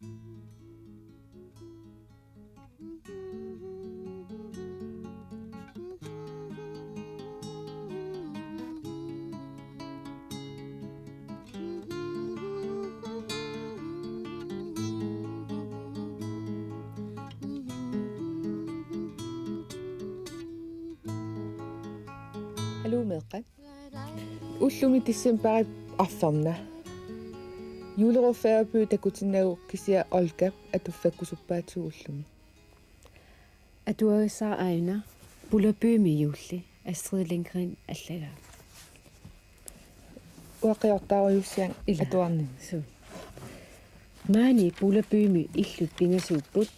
Hallo meeqat ullumi tissamparat arfarna juuleruffaapuu takutinnagu kisia olkap atuffakkusuppaatsugullumi atuagissaa aina pulapyumi juulli Astrid Lindgren allaga uaqiortaarujussian atuarni su maani pulapyumi illut pingasuupput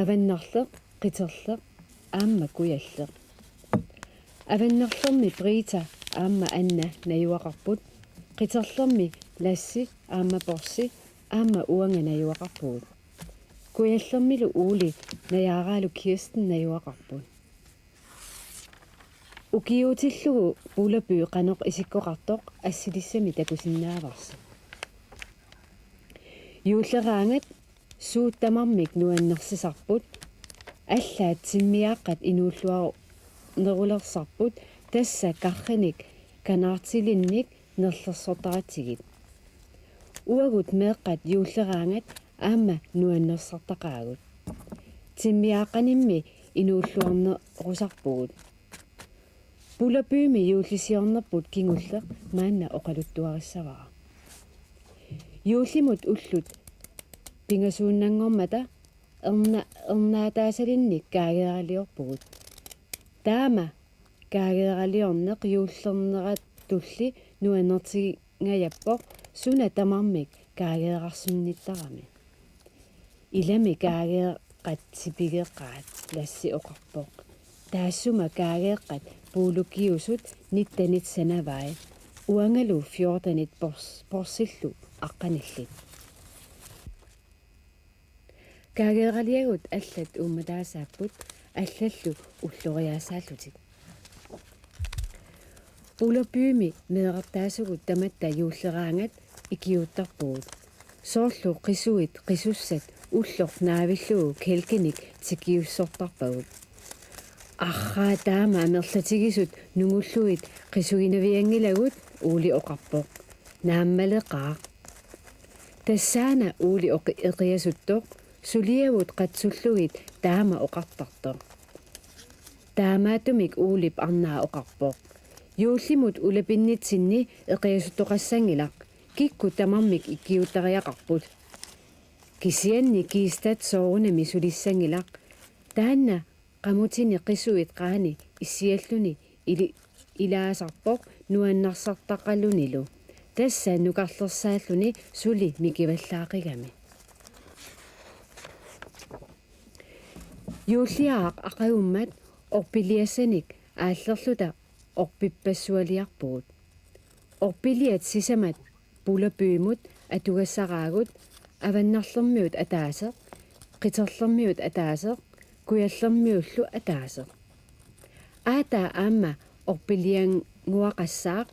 avannarleq qiterleq aamma kujalleq avannarlermi Brita aamma Anna najuaqarput qiterlermi Lassi aamma Porsi aamma uanga najuaqarput kujallermilu Uuli najaaraalu Kirsten najuaqarput ukiutillugu pulapyy qanoq isikkoqartoq assilissami takusinnaavars juulleraangat suuttamarmik nuannersisarput аллаат симмиааққат инууллуару неруlersarput тасса карриник канаартилинник нерлерсортаратигит уагут меэққат юуллераангат аама нуаннерсартақаагут симмиааққанимми инууллуарнерусарпугут пулапüüми юуллисиорнерпут кингуллеқ маанна оқалуттуариссавара юуллимут уллут пингасууннангормата эрнаатаасалинник каагералиорпугут таама каагералиорнеқ юуллернерат тулли нуаннертигингаяппоқ суна тамармик каагерарсунниттарами илами каагеэққат сипигеэққаат ласси оқарпоқ таассума каагеэққат пуулуккиусут ниттанит санавай уангалу 14 порсиллу аққаналлит каагералиагут аллат уумматаасааппут аллаллу уллориаасааллутик пулапüüми меэқартаасугут таматта юуллераангат икиуттарпугут соорлу қисуит қисуссат уллор наавиллуу келкиник тикиуссортарпагут арраа таама амерлатигисут нугуллуит қисугинавиангилагут уули оқарпоқ нааммалеқаа тассаана уули оқи эқиасуттоқ сулиавут қатсуллугит таама оқартартоқ таамаатумик уулип арнаа оқарпоқ юуллимут улапиннитсинни эқиасуттоқассангилақ кикку тамармик иккиутариақарпут кисианни киистат соорунами сулиссангилақ таанна qamutini qisuit qaani issialluni ilaasarpoq nuannarсартаққаллунилу тасса нукарлерсааллуни сули микиваллаақигами юуллиаақ ақагуммат орпилиассаник ааллерлута орпиппассуалиарпугут орпилиат сисамат пулапüüмут атугассараагут аваннарлермиут атаасеқ қитерлермиут атаасеқ куяллермиуллу атаасеқ аата аама орпилиангуақассаақ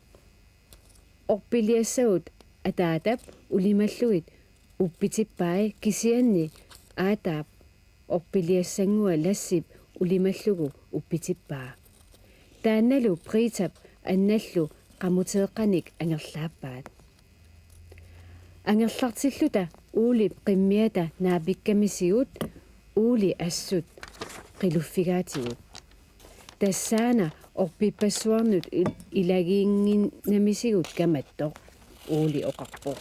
орпилиассагут атаатап улималлуит уппитиппай кисианни аатаап орпилиассангуа лассип улималлугу уппитиппаа таанналу притап анналлу qamutеэққаник ангерлааппаат ангерлартиллута уулип қиммиата наапиккамисигут уули ассут qiluffigaatigut тассаана орпиппассуарнут илагиингиннамисигут каматтоқ уули оқарпоқ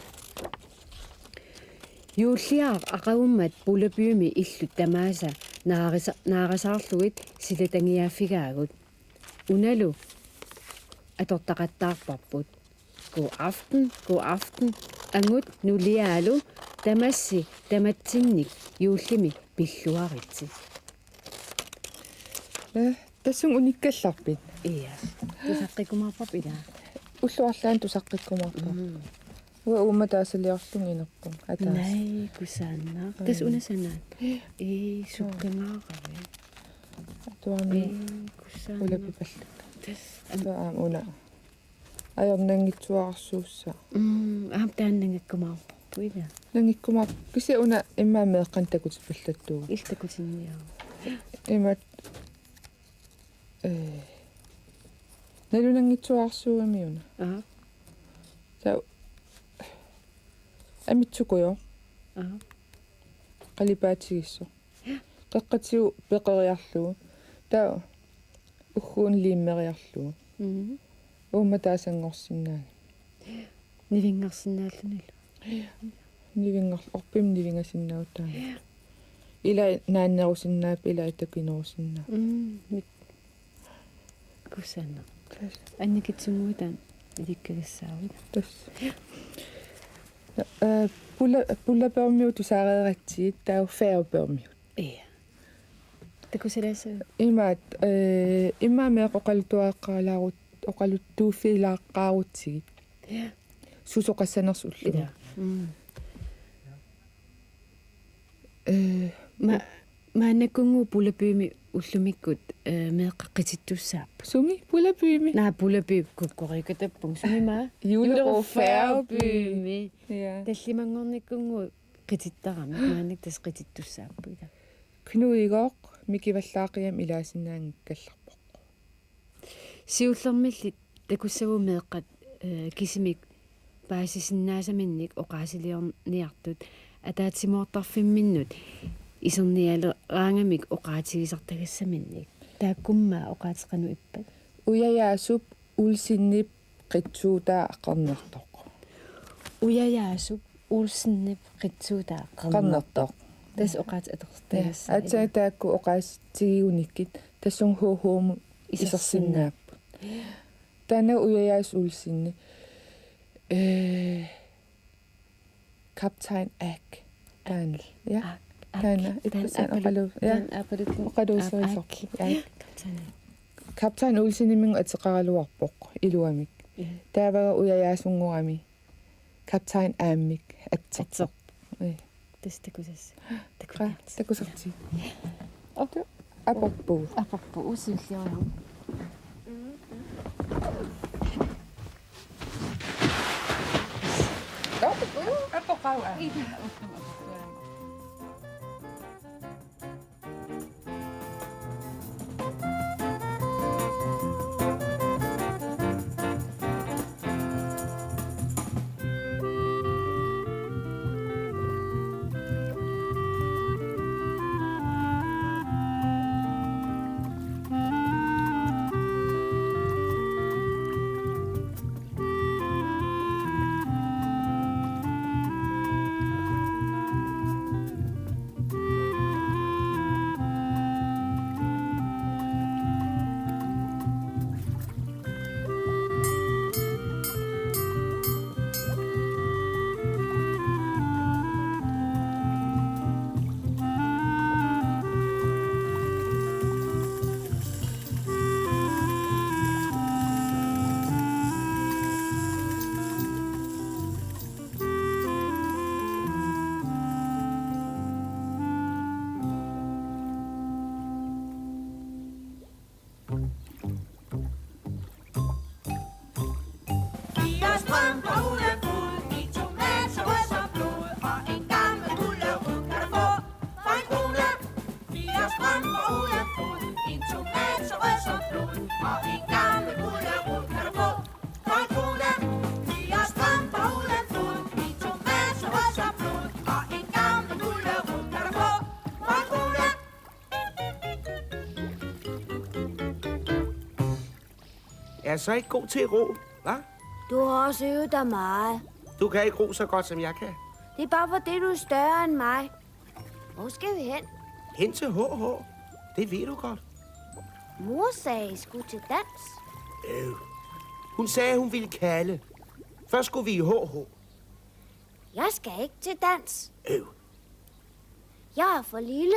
юуллиаақ ақагуммат пулапüüми иллут тамааса наарасаарлугит силатангиааффигаагут уналу атортақаттаарпарпут god aften ангут нулиаалу тамасси таматсинник юуллими пиллуаритси тассун униккалларпит ия тусаққикумаарпап ила уллуарлаан тусаққиккумаарпа уа ууматаасалиарлугинерпу атаас най кусааннаа тас унасанаат суккамаарави туами кусаан улапипалла тас уна аёрнангитсуарсуусса тааннангаккумаарпа ila. Nangikkumaak kisiuna immaammeeqqan takutipallattuugu. Iltakutinniaru. Imat nalunangitsuarsuuamiuna. Aha. Ta amitsukuyo Aha. qalipaatigissor. Qaqqatiu peqeriarlugu. Ta ugguun liimmeriarlugu. Uumma taasangorsinnaani. Nivingarsinnaallunillu. Orpim nivingasinnautaani. Ila naannerusinnaap ila itakinerusinnaa. Mit kussanna. Annikitsumuutaan ilikkagissaavit. Tas. Pullapermiut tusaareeratsigit taa færgepermiut. Ia. Takusilaasa. Imaat immaamee qoqaltuaqqaalaarut oqaluttuuffiilaaqqaarutsigit. Ja. Susoqassanersullu. Ida. Ma nakkungu pullapyumi ullumikkut meeqqaqitittussaappu. Sumi pullapyumi. Naa pullapyum kukkoriikatappung sumi maa. Juleru færgeby. Færgeby. Ja. Tallimangornikkungu qitittaramak maanik tas qitittussaappu ida. Knudigoq mikivallaaqiyam ilaasinnaangikkallarpoq. Siullermillit takussavu meeqqat kisimik paasisinnaasaminik oqaasiliorniartut ataatsimortarfimminnut isernialeraangamik oqaatigisartagassaminnik taakkummaa oqaatiqanu ippat Ujajaasup ulsinnip qitsuutaa aqarnertoq. ujajaasup ulsinnip qitsuutaa Qarnertoq. tas oqaat aterstagas Atsaataakku oqaasitigiunikkit tassung huuhuumu isersinnaappu. Tana ujajaas ulsinni. Kaptajn Ak. Daniel. Ja. Tana ippasan oqalu. Ja. Oqaluuserillerpu. Ja. Kaptajn ulsiniming atseqaraluarpoq iluamik. Taavaga ujajaasungurami. Kaptajn Aamik atserpoq. tas takusas Takusarti. Okay. Apoppu. apappu usullioriam Apopau. Er så ikke god til at ro, hva'? Du har også øvet dig meget. Du kan ikke ro så godt, som jeg kan. Det er bare fordi, du er større end mig. Hvor skal vi hen? Hen til HH. Det ved du godt. Mor sagde, I skulle til dans. Hun sagde, hun ville kalde. Først skulle vi i HH. Jeg skal ikke til dans. Jeg er for lille.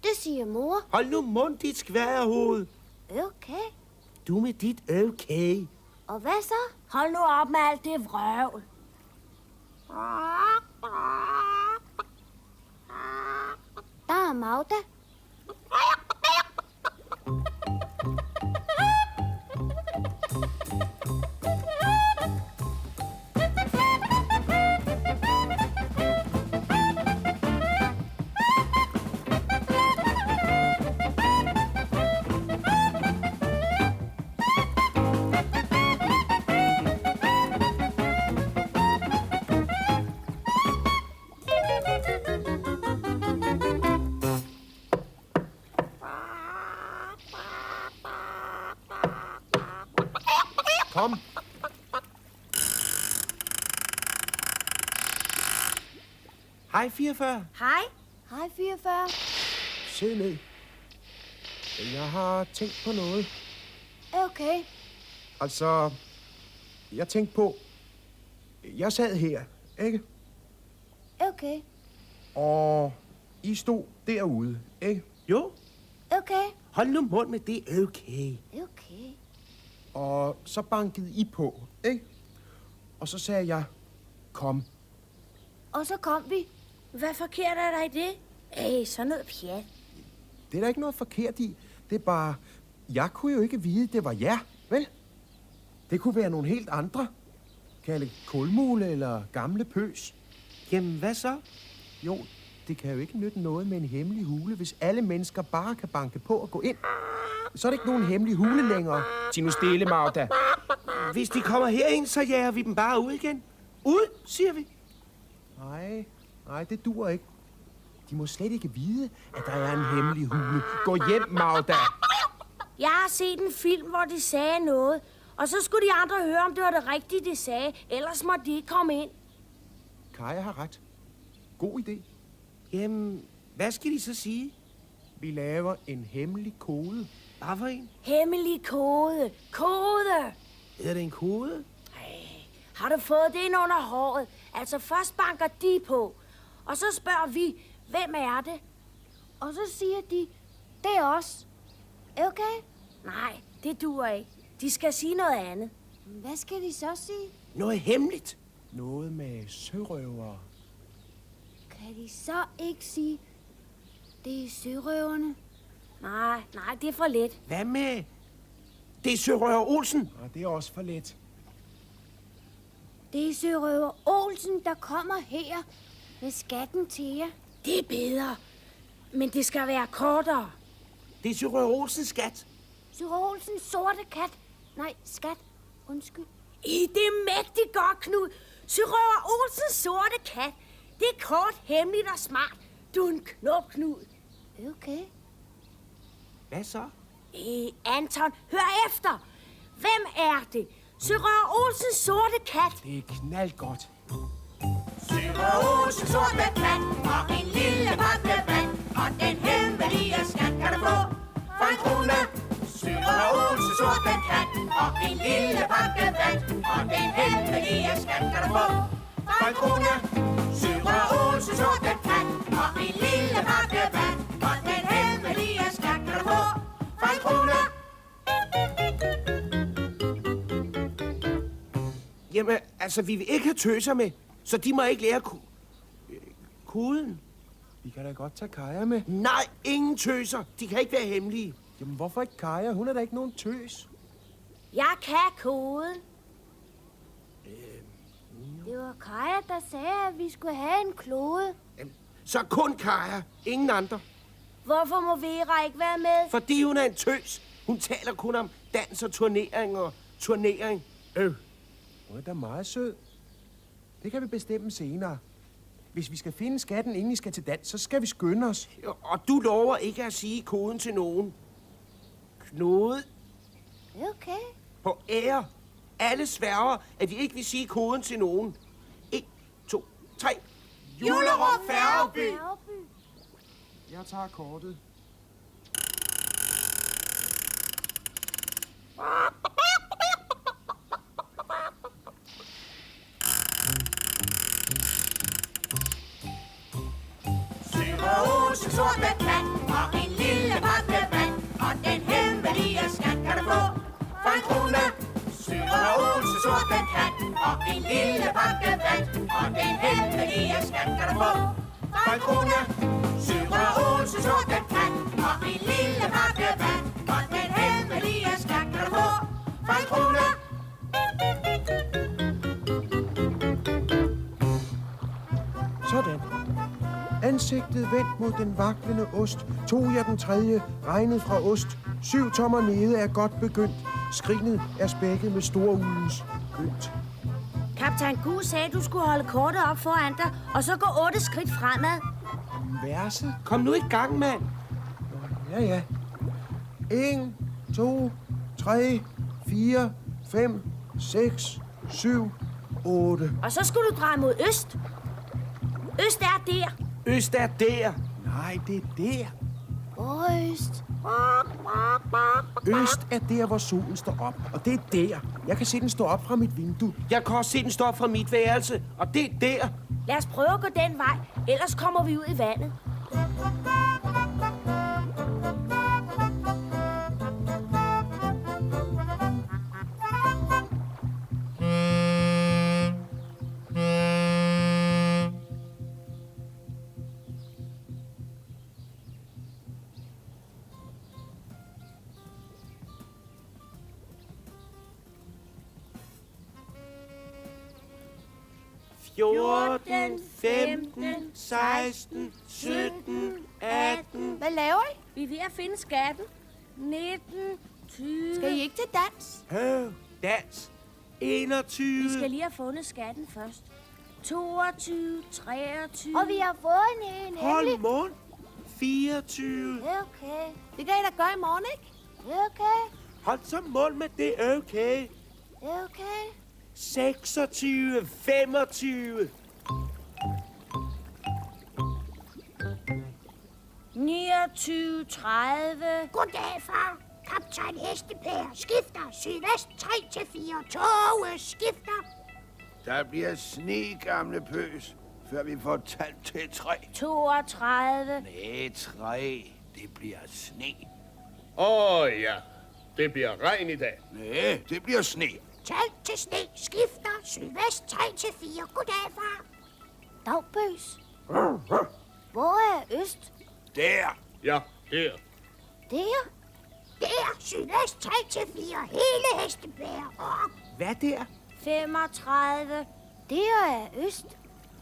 Det siger mor. Hold nu mund, dit skvaderhoved. Okay. Du med dit okay. Og hvad så? Hold nu op med alt det vrøvl. Der er Magda. Hej, 44. Hej. Hej, 44. Sid ned. Jeg har tænkt på noget. Okay. Altså, jeg tænkte på... Jeg sad her, ikke? Okay. Og I stod derude, ikke? Jo. Okay. Hold nu mund med det, okay. Okay. Og så bankede I på, ikke? Og så sagde jeg, kom. Og så kom vi. Hvad forkert er der i det? Sådan noget pjat. Det er der ikke noget forkert i. Det er bare... Jeg kunne jo ikke vide, det var jer, vel? Det kunne være nogle helt andre. Kalde kulmule eller gamle pøs. Jamen, hvad så? Jo, det kan jo ikke nytte noget med en hemmelig hule, hvis alle mennesker bare kan banke på og gå ind. Så er det ikke nogen hemmelig hule længere. Sig nu stille, Magda. Hvis de kommer herind, så jager vi dem bare ud igen. Ud, siger vi. Nej, det dur ikke. De må slet ikke vide, at der er en hemmelig hule. Gå hjem, Magda. Jeg har set en film, hvor de sagde noget. Og så skulle de andre høre, om det var det rigtige, de sagde. Ellers må de ikke komme ind. Kaja har ret. God idé. Jamen, hvad skal de så sige? Vi laver en hemmelig kode. Hvad for en? Hemmelig kode. Kode. Er det en kode? Har du fået det ind under håret? Altså først banker de på. Og så spørger vi, hvem er det? Og så siger de, det er os. Okay? Nej, det duer ikke. De skal sige noget andet. Hvad skal de så sige? Noget hemmeligt. Noget med sørøvere. Kan de så ikke sige, det er sørøverne? Nej, det er for let. Hvad med? Det er Sørøver Olsen. Ja, det er også for let. Det er Sørøver Olsen, der kommer her med skatten til jer. Det er bedre, men det skal være kortere. Det er Sørøver Olsens skat. Sørøver Olsens sorte kat. Nej, skat. Undskyld. Det er mægtigt godt, Knud. Sørøver Olsens sorte kat. Det er kort, hemmeligt og smart. Du er en knop, Knud. Okay. Hvad så? Anton, hør efter. Hvem er det? Sørøver Olsens sorte kat. Det er knaldgodt. Sørøver Olsens sorte kat og en lille pakke vand. Og den hemmelige skat kan du få for en krone. Sørøver Olsens sorte kat og en lille pakke vand. Og den hemmelige skat kan du få for en krone. Sørøver Olsens sorte kat og en lille pakke vand. Og den hemmelige skat kan du få for en krone. Jamen, altså, vi vil ikke have tøser med, så de må ikke lære koden. Vi kan da godt tage Kaja med. Nej, ingen tøser. De kan ikke være hemmelige. Jamen, hvorfor ikke Kaja? Hun er da ikke nogen tøs. Jeg kan koden. Det var Kaja, der sagde, at vi skulle have en klode. Jamen, så kun Kaja. Ingen andre. Hvorfor må Vera ikke være med? Fordi hun er en tøs. Hun taler kun om dans og turnering og turnering. Hun er da meget sød. Det kan vi bestemme senere. Hvis vi skal finde skatten, inden I skal til dans, så skal vi skynde os. Og du lover ikke at sige koden til nogen. Knude. Okay. På ære. Alle sværger, at vi ikke vil sige koden til nogen. 1, 2, 3. Julerum Færgeby. Jeg tager kortet. Sørøver Olsens sorte kat og en lille pakke vand. Og den hemmelige skat kan du få for en krone. Sørøver Olsens sorte kat og en lille pakke vand. Og den hemmelige skat kan du få for en krone. Sørøver Olsens sorte kat og en lille pakke vand. Og den hemmelige skat kan du få for en krone. Sådan. Ansigtet vendt mod den vaklende ost. Tog jeg den tredje, regnet fra ost. 7 tommer nede er godt begyndt. Skrinet er spækket med storulens pynt. Kaptajn Gu sagde, du skulle holde kortet op foran dig, og så gå 8 skridt fremad. Verset? Kom nu i gang, mand. Ja. 1, 2, 3, 4, 5, 6, 7, 8. Og så skulle du dreje mod øst. Øst er der. Øst er der. Nej, det er der. Hvor øst? Øst er der, hvor solen står op, og det er der. Jeg kan se den stå op fra mit vindue. Jeg kan også se den stå op fra mit værelse, og det er der. Lad os prøve at gå den vej, ellers kommer vi ud i vandet. Fjorten, 15, 16, 17, 18. Hvad laver I? Vi er ved at finde skatten. 19, 20... Skal I ikke til dans? Dans. 21. Vi skal lige have fundet skatten først. 22, 23... Og vi har fået en Hold mund. 24. Det er okay. Det kan I da gøre i morgen, ikke? Det er okay. Hold så mund med det, okay. Det er okay. 26, 25. 29, 30... Goddag, far. Kaptajn Hestepær skifter. Sydvest 3 til 4. Toget skifter. Der bliver sne, gamle pøs, før vi får talt til 3. 32... Nej, 3. Det bliver sne. Ja, det bliver regn i dag. Nej, det bliver sne. Talt til sne skifter. Sydvest 3 til 4. Goddag, far. Dagbøs. Hvor er øst? Der. Ja, her. Der. Der. Sydvest 3 til 4. Hele Hestepær. Hvad der? 35... Der er øst.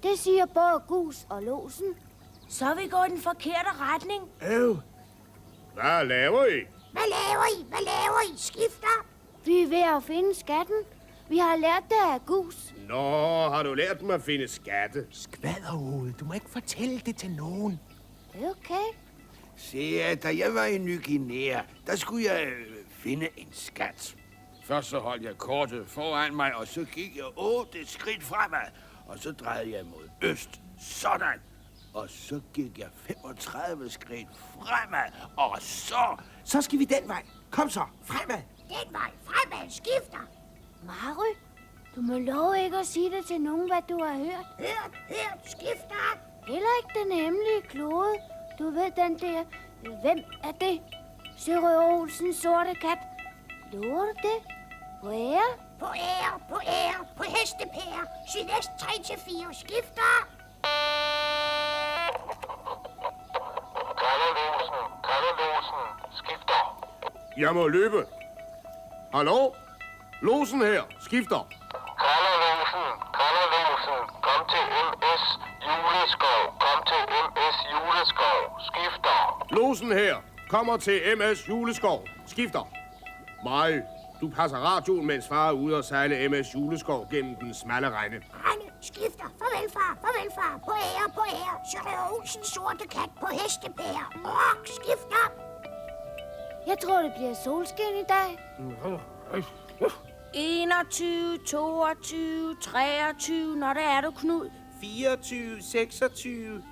Det siger både Gus og Låsen. Så er vi gået i den forkerte retning. Hvad laver I? Hvad laver I? Hvad laver I? Skifter. Vi er ved at finde skatten. Vi har lært det af Gus. Nå, har du lært dem at finde skatte? Skvaderhoved, du må ikke fortælle det til nogen. Det er okay. Se, da jeg var i Ny Guinea, der skulle jeg finde en skat. Først så holdt jeg kortet foran mig, og så gik jeg 8 skridt fremad. Og så drejede jeg mod øst. Sådan. Og så gik jeg 35 skridt fremad. Og så skal vi den vej. Kom så, fremad. Den vej fremad skifter. Mary, du må love ikke at sige det til nogen, hvad du har hørt. Hørt, skifter. Heller ikke den hemmelige klode. Du ved den der... Hvem er det? Sørø Olsens sorte kat. Lover du det? På ære? På ære. På Hestepær. Sydvest 3 til 4 skifter. Kalle Låsen, skifter. Jeg må løbe. Hallo? Låsen her, skifter. Kalle Låsen, kom til MS Juleskov. Kom til MS Juleskov, skifter. Låsen her, kommer til MS Juleskov, skifter. Maj, du passer radioen, mens far er ude og sejle MS Juleskov gennem den smalle regne. Rene skifter. Farvel, far. På ære. Sørø Olsens sorte kat på Hestepær. Skifter. Jeg tror, det bliver solskin i dag. 21, 22, 23... Når der er du, Knud. 24, 26,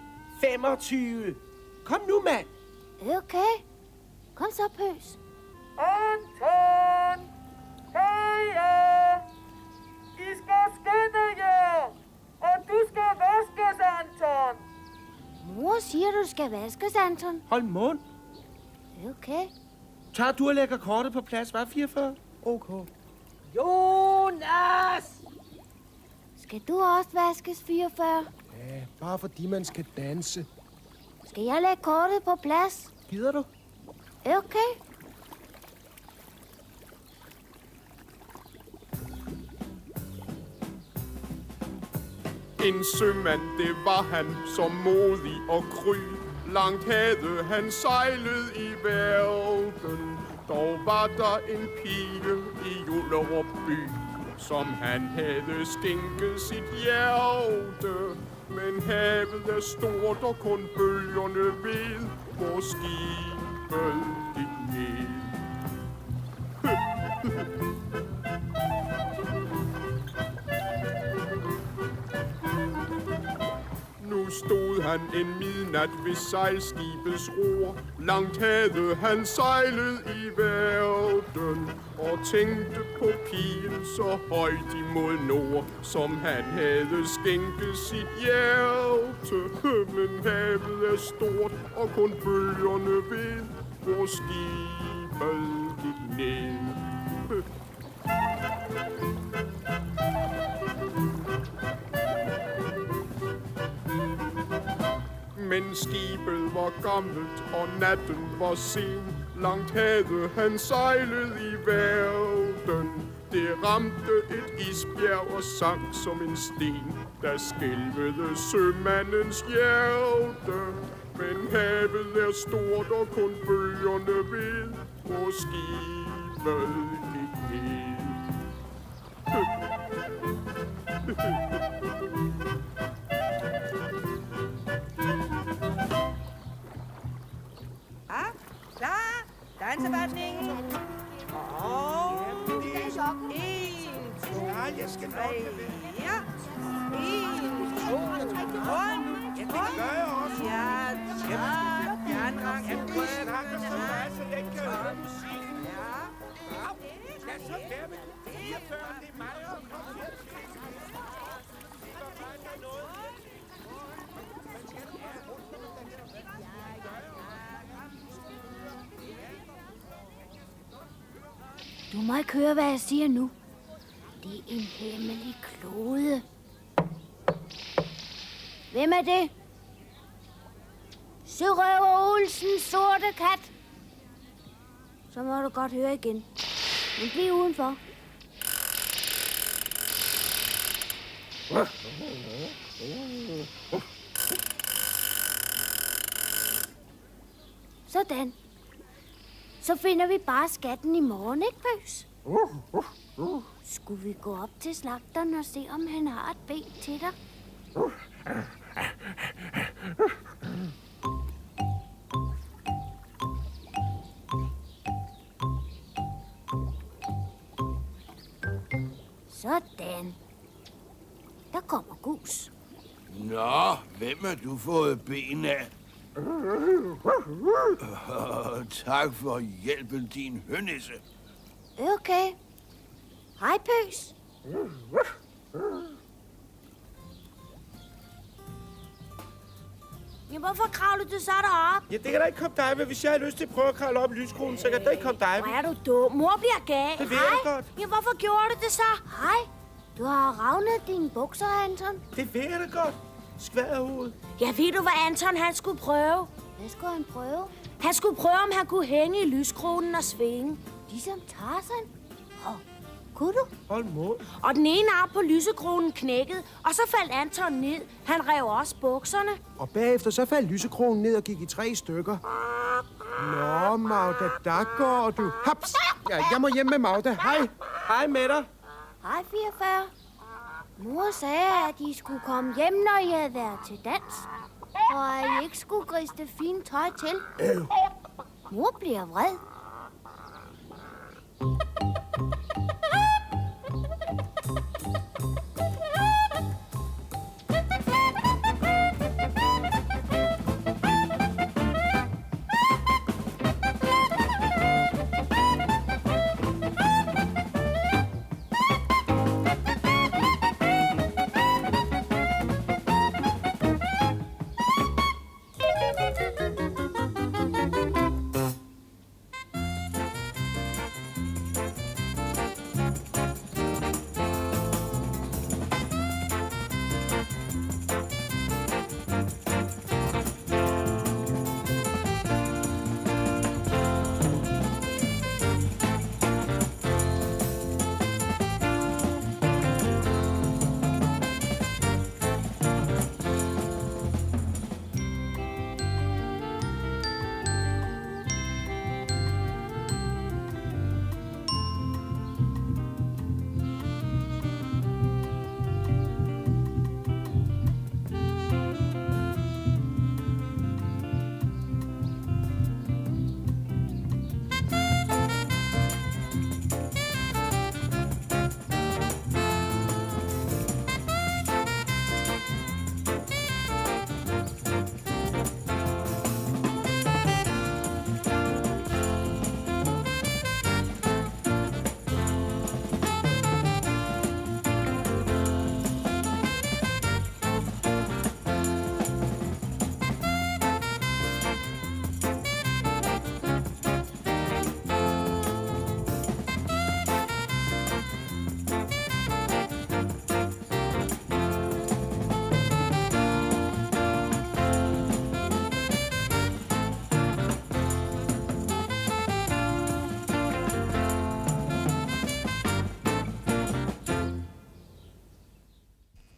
25. Kom nu, mand. Det er okay. Kom så, Pøs. Anton! Heja! I skal skynde jer! Og du skal vaskes, Anton! Mor siger, du skal vaskes, Anton. Hold mund. Det er okay. Tager du og lægger kortet på plads, var 44? Okay. Jonas! Skal du også vaskes, 44? Ja, bare fordi man skal danse. Skal jeg lægge kortet på plads? Gider du? Det er okay. En sømand, det var han, som modig og kry. Langt havde han sejlet i verden. Dog var der en pige i Jullerup by, som han havde skænket sit hjerte. Men havet er stort, og kun bølgerne ved, hvor skibet gik ned. Nu nu stod han en midnat ved sejlskibets ror. Langt havde han sejlet i verden og tænkte på pigen så højt imod nord, som han havde skænket sit hjerte. Men havet er stort, og kun bølgerne ved, hvor skibet gik ned. Men skibet var gammelt, og natten var sen. Langt havde han sejlet i verden. Det ramte et isbjerg og sank som en sten. Der skælvede sømandens hjerte. Men havet er stort, og kun bølgerne ved, hvor skibet gik ned. Klar, dansebandingen. Og 1, 2, 3, ja. 1, 2, rundt. Det gør jeg også. Ja, tak. Anden gang. Jeg snakker så meget, så den kan høre musik. Ja. Ja, så der med 44, det er mig, som kommer her. Det var faktisk noget. Du må ikke høre, hvad jeg siger nu. Det er en hemmelig klode. Hvem er det? Sørøver Olsens sorte kat. Så må du godt høre igen. Men bliv udenfor. Sådan. Så finder vi bare skatten i morgen, ikke, Pøs? Skulle vi gå op til slagteren og se, om han har et ben til dig? Sådan. Der kommer Gus. Nå, hvem har du fået ben af? Tak for hjælpen, din hønisse. Okay. Hej, Pøs. Ja, hvorfor kravler du så derop? Ja, det kan da ikke komme dig med. Hvis jeg har lyst til at prøve at kravle op i lyskronen, så kan det ikke komme dig Hvor med. er du dum? Mor bliver gal. Det ved jeg godt. Ja, hvorfor gjorde du det så? Hej. Du har ravnet dine bukser, Anton. Det ved jeg da godt. Skvaderhoved. Ja, ved du, hvad Anton han skulle prøve? Hvad skulle han prøve? Han skulle prøve, om han kunne hænge i lyskronen og svinge. Ligesom Tarzan. Kunne du? Hold mod. Og den ene arm på lysekronen knækkede, og så faldt Anton ned. Han rev også bukserne. Og bagefter så faldt lysekronen ned og gik i 3 stykker. Nå, Magda, der går du. Haps! Ja, jeg må hjem med Magda. Hej. Hej med dig. Hej, 44. Mor sagde, at I skulle komme hjem, når I havde været til dans. Og at I ikke skulle griste fint tøj til. Mor bliver vred.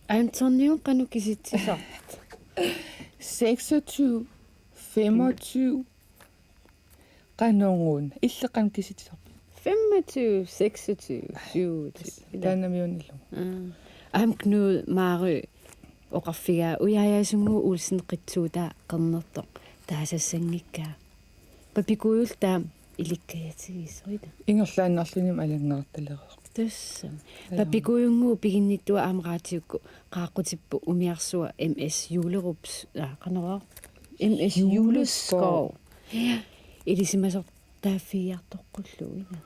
Antonio qanukisitsisar 26 25 qanungun illeqan kisitsar 25 26 27 taanamiunillu am Knud Mary oqarfigaa uyaajaasungu Olsen qitsuutaa qernertoq taasassangikkaa papikuyul taam ilikkajatigiisrita ingerlaannarlinim alangertalereq tassam papikuyungu piginnittua amraatiukku qaaqutippu umiarsua MS Julerups qaneraq MS Juleskov ja ilisimasor taafiartoqqulluina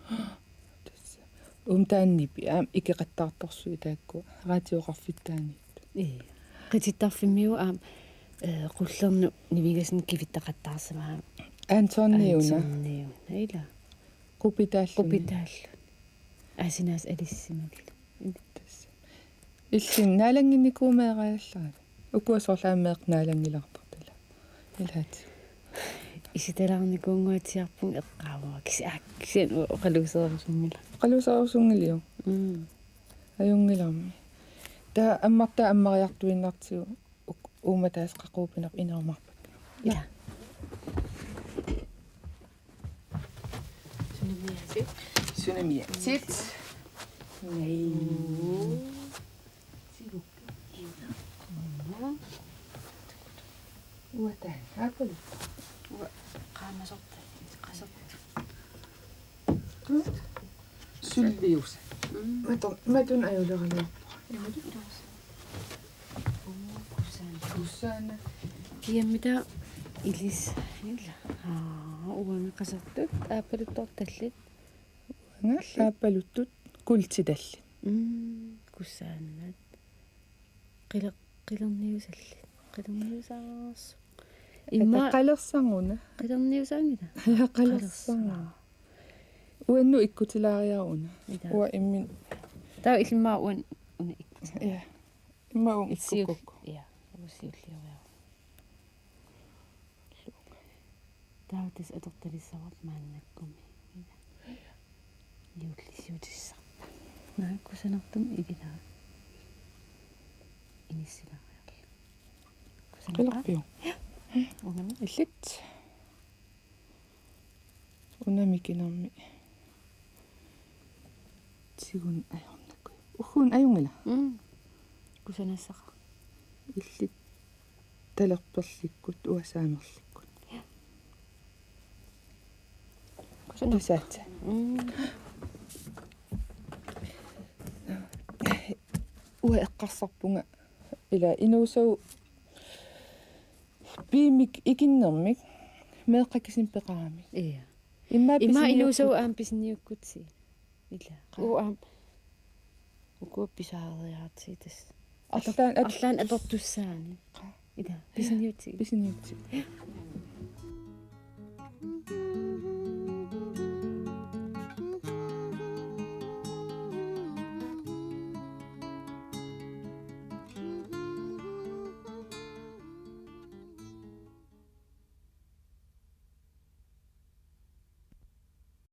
taannipi aam ikeqattaartorsu taakku raatioqarfittaani qitittarfimmiu aam qullernu nivigasin kivittaqattaarsamaa Antoniuna ila qupitaallu asinaas alissimal иллин наалагинникуумеэрааллаа укуасорлааммеэқ наалагилартартала илаат иситалаарникуунгуатиарпун эққааваа кисиан оқалусерусунгила қалусаарусунгилиу аюнгиларми та аммарта аммариартуиннартигу ууматаас қақуупинақ инермарпат ила сунамиатит nei уатаа аппали qaamasorta qasert суллиус матун аюлералу кусаана киаммита илис ила уанга qasartut ааппалутторталлит нгаллааппалуттут культидалли кусааннат qilерниусалли qilерниусаарс имма қалерсангуна qilерниусаангила қалерсанга уанну иккутилаариаруна уа иммин таа илмаа уан уна я имма ун иккукку иккукку я усиуллиориа таутис аторталиссаварт мааннаккуми юуллисиутиссарпа нааккусанартум ивилаа иниссилаариарла қилерпиу угана иллит унамикинарми тигун аёрнакку ухун аюнгила кусанассаqa иллит талерперликкут уасаамерликкут кусанасаат уа эққарсарпунга ила инуусау пимик икиннэрмик меэққакисин пеқарамик ия имма инуусау аам писниуккутси ила аам укуапписаариаартитас арлаан атортуссаани ила писниутси